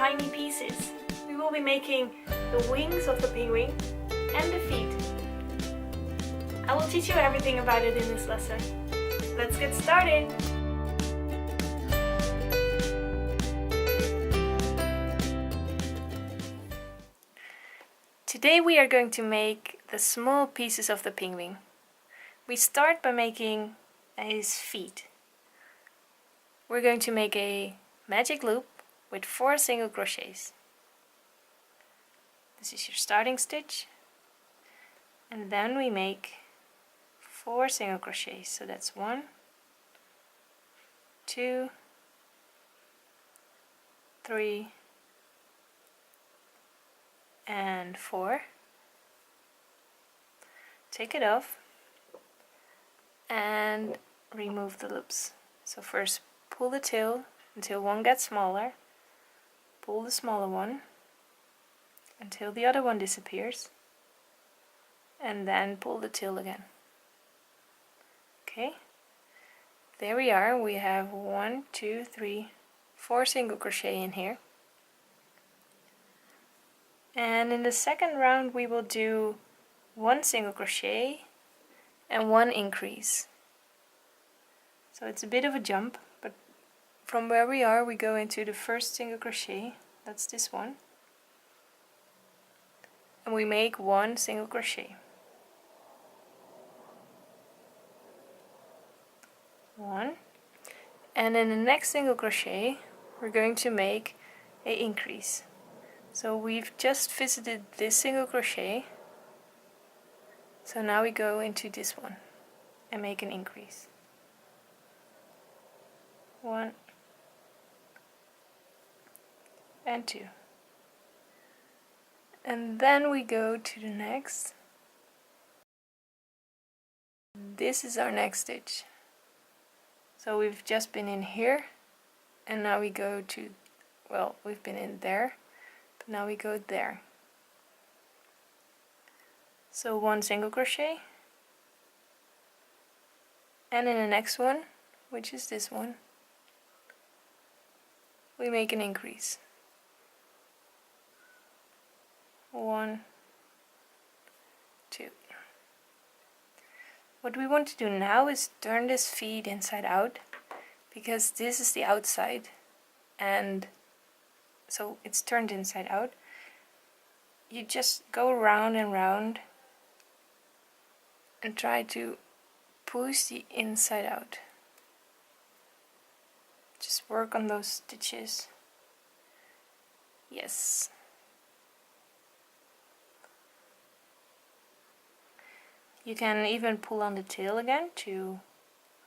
tiny pieces. We will be making the wings of the penguin and the feet. I will teach you everything about it in this lesson. Let's get started! Today we are going to make the small pieces of the penguin. We start by making his feet. We're going to make a magic loop with 4 single crochets. This is your starting stitch. And then we make 4 single crochets. So that's 1, 2, 3, and 4. Take it off and remove the loops. So first pull the tail until one gets smaller, pull the smaller one until the other one disappears, and then pull the tail again. Okay, there we are. We have 1, 2, 3, 4 single crochet in here. And in the second round we will do 1 single crochet and 1 increase. So it's a bit of a jump, but from where we are we go into the first single crochet, that's this one, and we make 1 single crochet. 1, and in the next single crochet we're going to make an increase. So we've just visited this single crochet, so now we go into this one and make an increase. 1 and 2, and then we go to the next. This is our next stitch. So we've just been in here, and now we go to, well, we've been in there, but now we go there. So 1 single crochet, and in the next one, which is this one, we make an increase. 1, 2. What we want to do now is turn this feet inside out, because this is the outside, and so it's turned inside out. You just go round and round and try to push the inside out. Just work on those stitches. Yes. You can even pull on the tail again to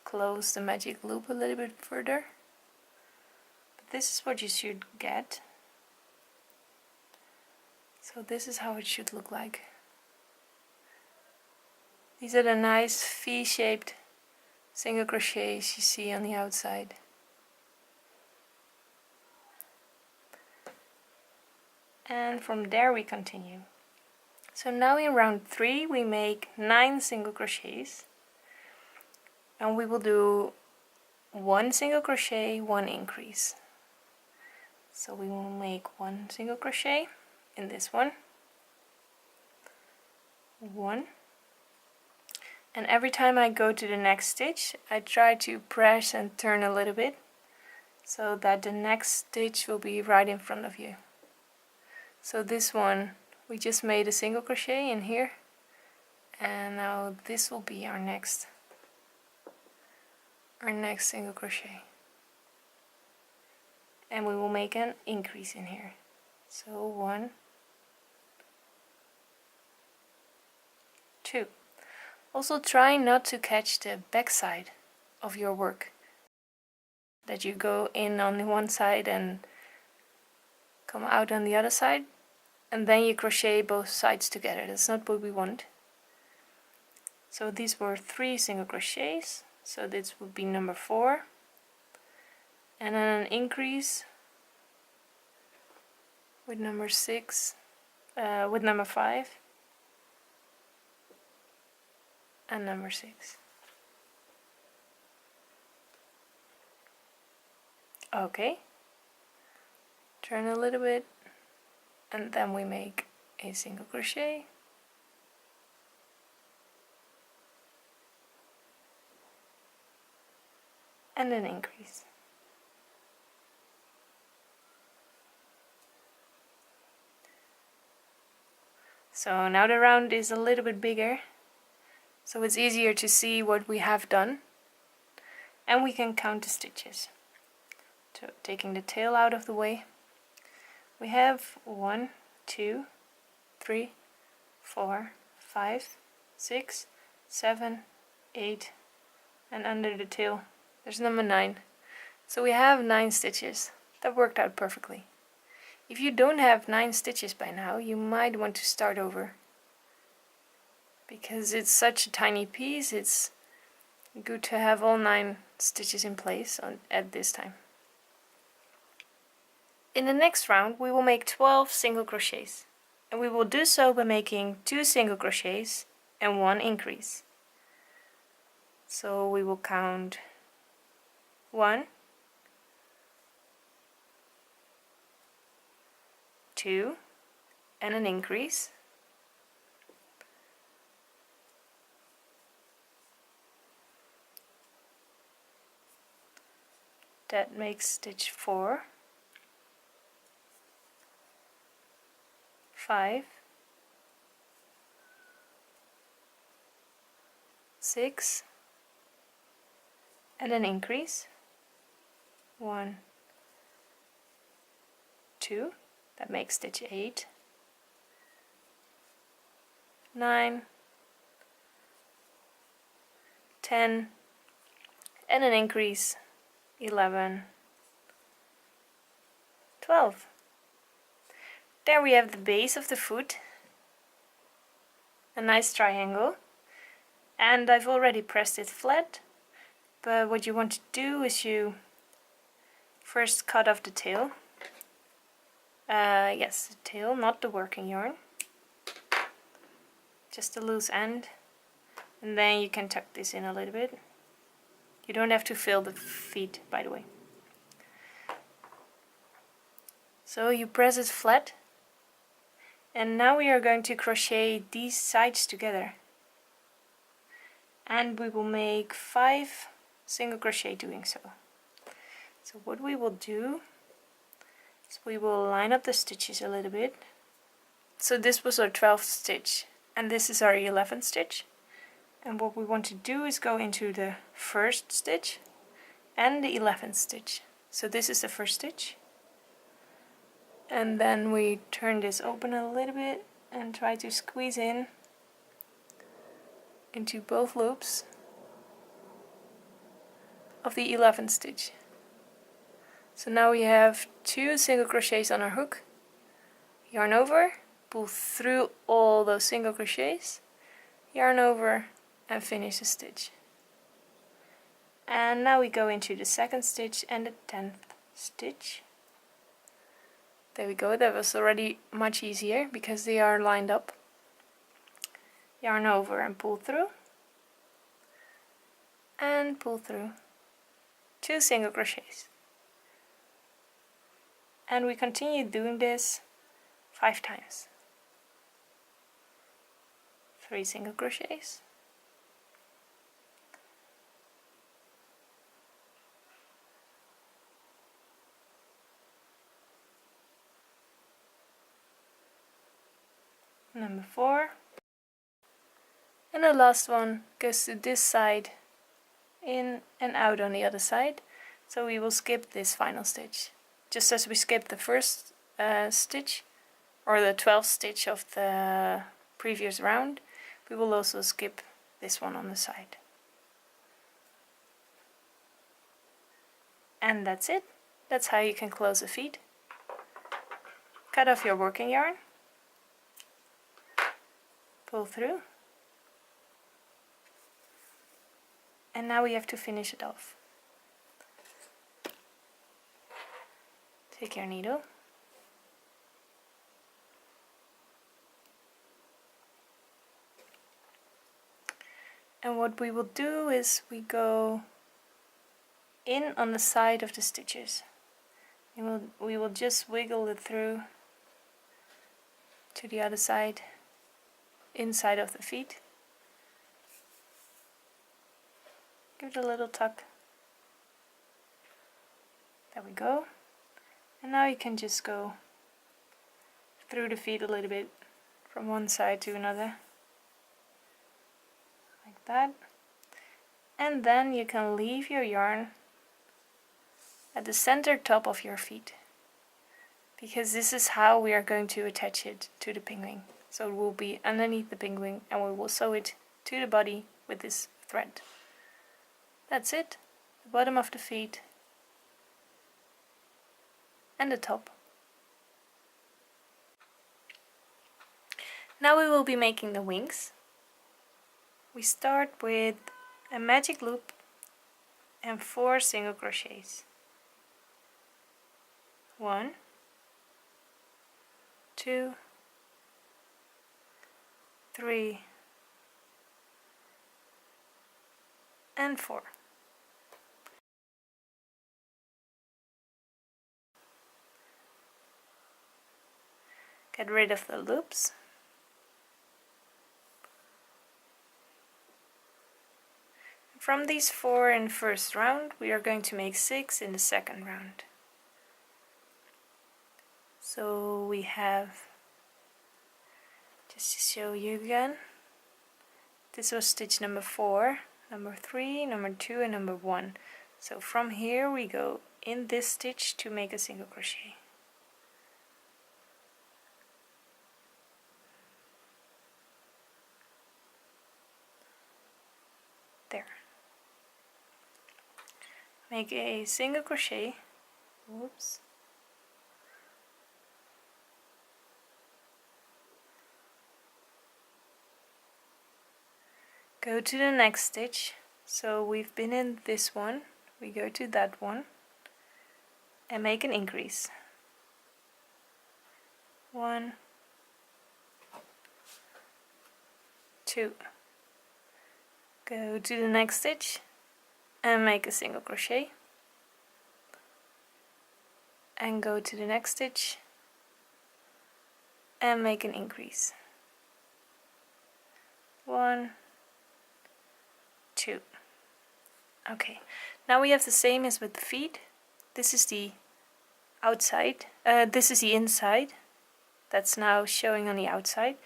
close the magic loop a little bit further. But this is what you should get. So this is how it should look like. These are the nice V-shaped single crochets you see on the outside. And from there we continue. So now in round 3 we make 9 single crochets, and we will do 1 single crochet, 1 increase. So we will make 1 single crochet in this one, 1, and every time I go to the next stitch I try to press and turn a little bit so that the next stitch will be right in front of you. So this one we just made a single crochet in here, and now this will be our next single crochet, and we will make an increase in here. So 1, 2. Also try not to catch the back side of your work, that you go in on one side and come out on the other side, and then you crochet both sides together. That's not what we want. So these were 3 single crochets, so this would be number 4, and then an increase with number 6, with number 5 and number 6. Okay, turn a little bit, and then we make a single crochet, and an increase. So now the round is a little bit bigger, so it's easier to see what we have done, and we can count the stitches. So taking the tail out of the way, we have 1, 2, 3, 4, 5, 6, 7, 8, and under the tail there's number 9. So we have 9 stitches. That worked out perfectly. If you don't have 9 stitches by now, you might want to start over. Because it's such a tiny piece, it's good to have all 9 stitches in place at this time. In the next round we will make 12 single crochets, and we will do so by making 2 single crochets and 1 increase. So we will count 1, 2, and an increase, that makes stitch 4, 5, 6, and an increase, 1, 2, that makes stitch 8, 9, 10, and an increase, 11, 12. There we have the base of the foot, a nice triangle, and I've already pressed it flat, but what you want to do is you first cut off the tail. Yes, the tail, not the working yarn, just the loose end, and then you can tuck this in a little bit. You don't have to fill the feet, by the way. So you press it flat, and now we are going to crochet these sides together, and we will make 5 single crochet doing so. So what we will do is we will line up the stitches a little bit. So this was our 12th stitch, and this is our 11th stitch, and what we want to do is go into the first stitch and the 11th stitch. So this is the first stitch, and then we turn this open a little bit and try to squeeze in into both loops of the 11th stitch. So now we have 2 single crochets on our hook, yarn over, pull through all those single crochets, yarn over, and finish the stitch. And now we go into the second stitch and the 10th stitch. There we go, that was already much easier because they are lined up. Yarn over and pull through, and pull through, 2 single crochets. And we continue doing this 5 times. 3 single crochets, number 4, and the last one goes to this side, in and out on the other side, so we will skip this final stitch. Just as we skipped the first stitch, or the 12th stitch of the previous round, we will also skip this one on the side. And that's it. That's how you can close the feet. Cut off your working yarn, pull through, and now we have to finish it off. Take your needle, and what we will do is we go in on the side of the stitches, We will just wiggle it through to the other side, inside of the feet. Give it a little tuck. There we go. And now you can just go through the feet a little bit from one side to another. Like that. And then you can leave your yarn at the center top of your feet, because this is how we are going to attach it to the penguin. So it will be underneath the penguin and we will sew it to the body with this thread. That's it. The bottom of the feet and the top. Now we will be making the wings. We start with a magic loop and 4 single crochets. 1, 2, 3, and 4. Get rid of the loops. From these 4 in the first round, we are going to make 6 in the second round. So we have, just to show you again, this was stitch number 4, number 3, number 2, and number 1. So from here we go in this stitch to make a single crochet. There. Make a single crochet. Whoops. Go to the next stitch. So we've been in this one, we go to that one and make an increase. 1, 2. Go to the next stitch and make a single crochet. And go to the next stitch and make an increase. 1, 2. Okay, now we have the same as with the feet. This is the outside, this is the inside. That's now showing on the outside.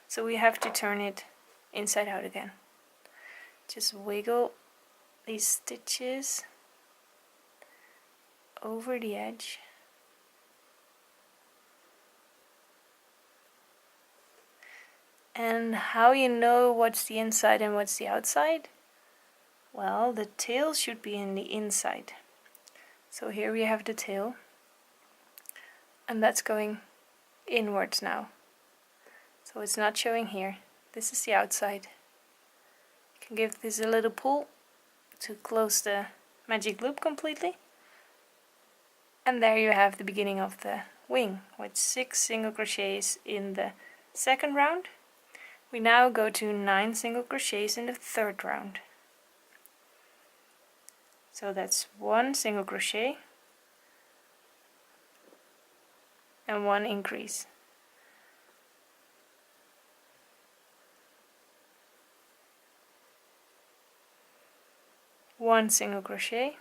So we have to turn it inside out again. Just wiggle these stitches over the edge. And how you know what's the inside and what's the outside? Well, the tail should be in the inside. So here we have the tail, and that's going inwards now. So it's not showing here. This is the outside. You can give this a little pull to close the magic loop completely. And there you have the beginning of the wing with 6 single crochets in the second round. We now go to 9 single crochets in the third round. So that's 1 single crochet and 1 increase. One single crochet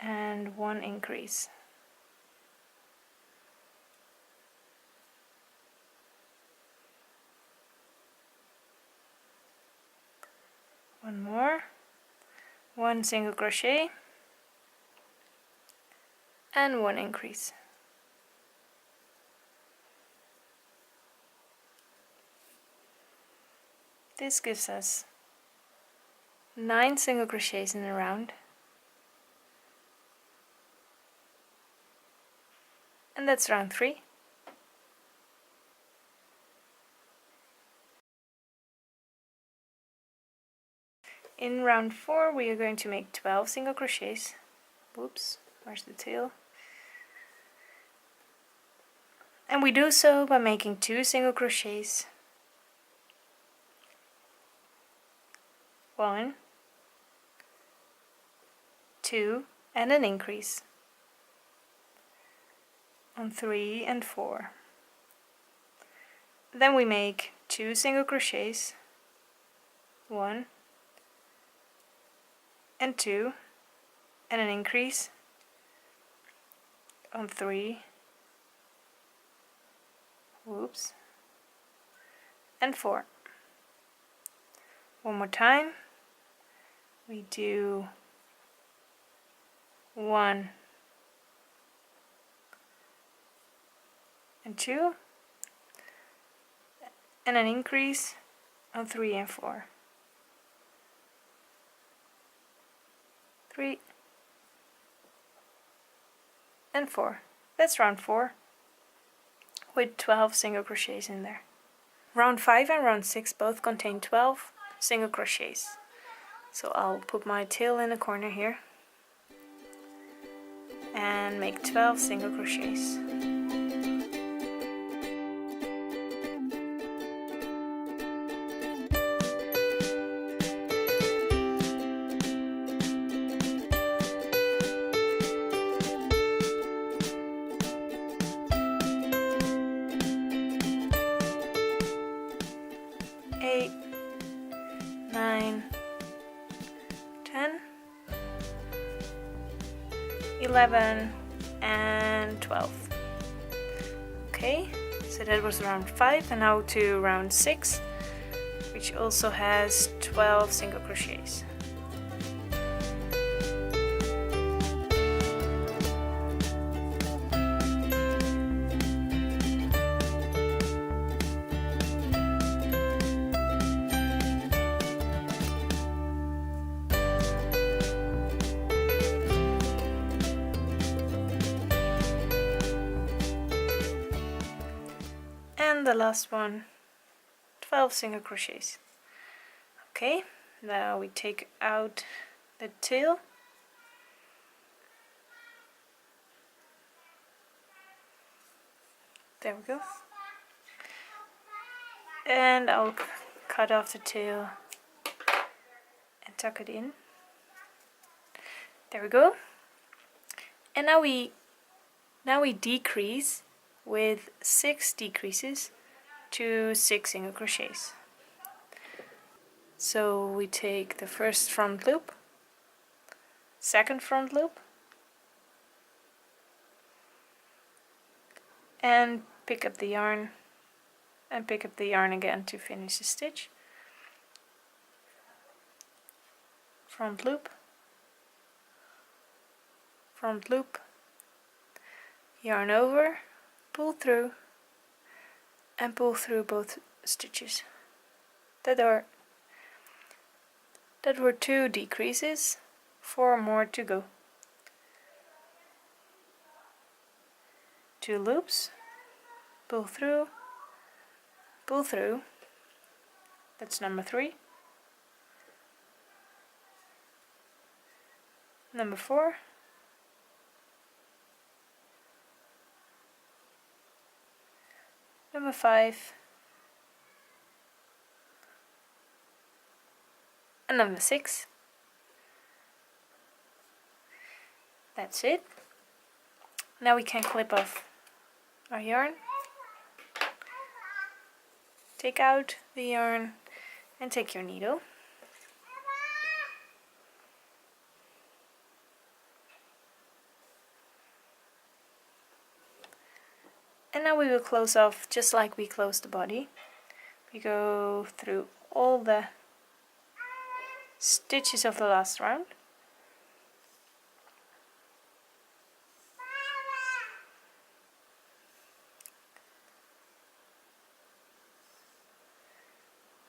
and 1 increase. One more, 1 single crochet and 1 increase. This gives us 9 single crochets in a round, and that's round 3. In round 4 we are going to make 12 single crochets. Whoops, where's the tail? And we do so by making 2 single crochets. 1, 2 and an increase on 3 and 4. Then we make 2 single crochets, 1 and 2 and an increase on 3, whoops, and 4. One more time, we do 1 and 2 and an increase on 3 and 4. 3 and 4. That's round 4 with 12 single crochets in there. Round 5 and round 6 both contain 12 single crochets. So I'll put my tail in the corner here and make 12 single crochets. Eight, 9, 10, 11 and 12. Okay, so that was round 5, and now to round 6, which also has 12 single crochets. And the last one, 12 single crochets. Okay, now we take out the tail. There we go. And I'll cut off the tail and tuck it in. There we go. And now we decrease with 6 decreases to 6 single crochets. So we take the first front loop, second front loop, and pick up the yarn and pick up the yarn again to finish the stitch. Front loop, front loop, yarn over, pull through, and pull through both stitches. That were 2 decreases, 4 more to go. 2 loops, pull through, that's number 3. Number 4. Number 5. And number 6. That's it. Now we can clip off our yarn. Take out the yarn and take your needle. And now we will close off just like we closed the body. We go through all the stitches of the last round.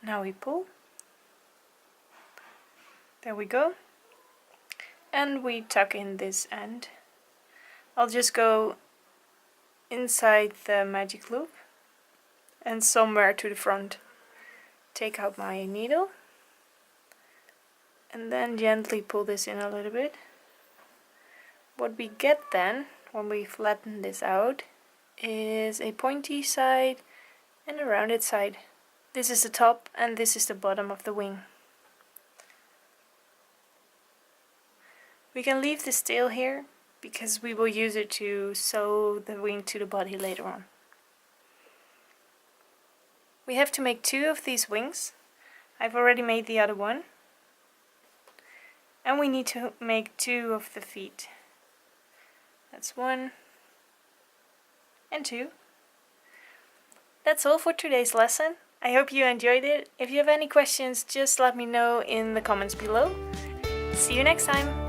Now we pull. There we go. And we tuck in this end. I'll just go inside the magic loop and somewhere to the front take out my needle and then gently pull this in a little bit. What we get then when we flatten this out is a pointy side and a rounded side. This is the top and this is the bottom of the wing. We can leave this tail here because we will use it to sew the wing to the body later on. We have to make 2 of these wings. I've already made the other one. And we need to make 2 of the feet. That's 1 and 2. That's all for today's lesson. I hope you enjoyed it. If you have any questions, just let me know in the comments below. See you next time!